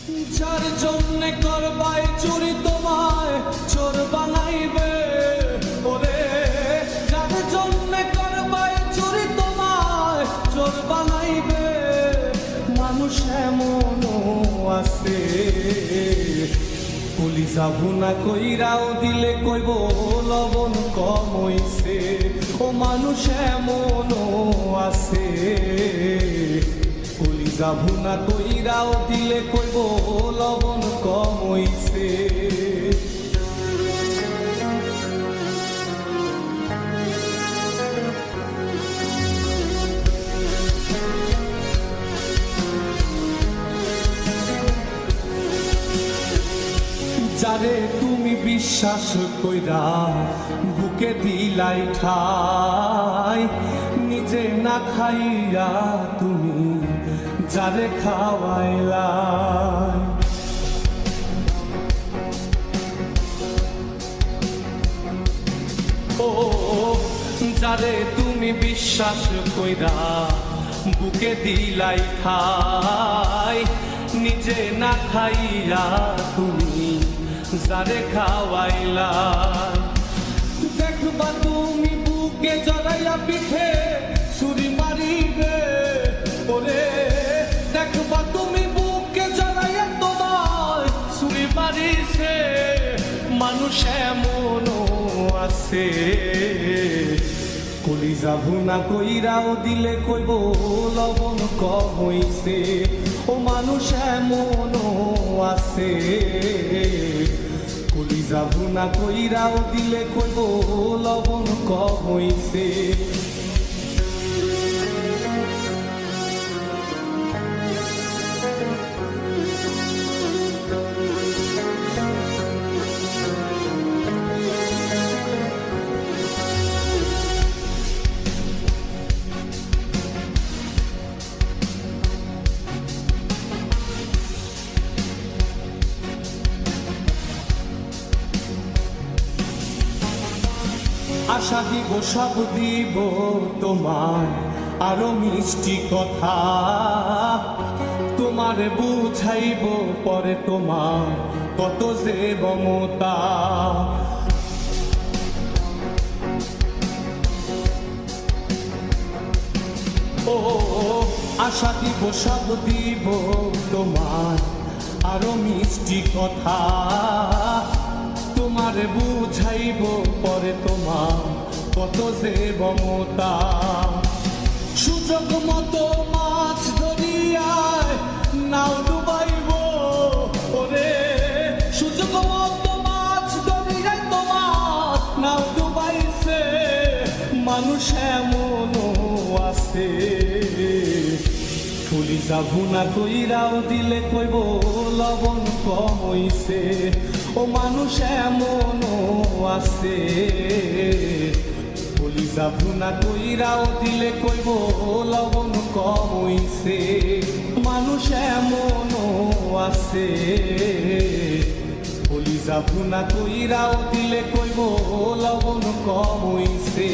যার জন্যে করবাই চুরি তোমায় চোর বানাইবে, ওরে যার জন্যে করবাই চুরি তোমায় চোর বানাইবে। মানুষ এমনও আছে কলিজা ভুনা কইরাও দিলে কইব লবণ কম হইছে। ও মানুষ এমনও আছে কলিজা ভুনা কইরাও দিলে কইব লবণ কম হইছে। যারে তুমি বিশ্বাস কইরা বুকে দিলাই ঠাই, নিজে না খাইয়া তুমি যারে খাওয়াইলা। ও যারে তুমি বিশ্বাস কইরা বুকে দিলাই ঠাই, নিজে না খাইয়া তুমি যারে খাওয়াইলা। দেখবা তুমি বুকে জড়াইয়া পিঠে ছুরি মারিবে, ওরে দেখবা তুমি বুকে জড়াইয়া তোমার ছুরি মারিছে। মানুষ এমনও আছে কলিজা ভুনা কইরাও দিলে কইব লবণ কম হইছে। ও মানুষ এমনও আছে কলিজা ভুনা কইরাও দিলে কইব লবণ কম হইছে। আশা দিব সব দিব তোমার আরো মিষ্টি কথা, তোমার বুঝাইব পরে তোমার কত যে মমতা। ও আশা দিব সব দিব তোমার আরো মিষ্টি কথা, তোমার বুঝাইব পরে তোমার কত যে মমতা। সুযোগ মতো মাছ ধরিয়ায় নাও ডুবাইব, ওরে সুযোগ মতো মাছ ধরিয়ায় তোমার নাও ডুবাইছে। মানুষ এমনও আছে কলিজা ভুনা কইরাও দিলে কইব লবণ কম হইছে। ও মানুষ এমনও আছে কলিজা ভুনা কইরাও দিলে কইব লবণ কম হইছে। মানুষ এমনও আছে কলিজা ভুনা কইরাও দিলে কইব লবণ কম হইছে।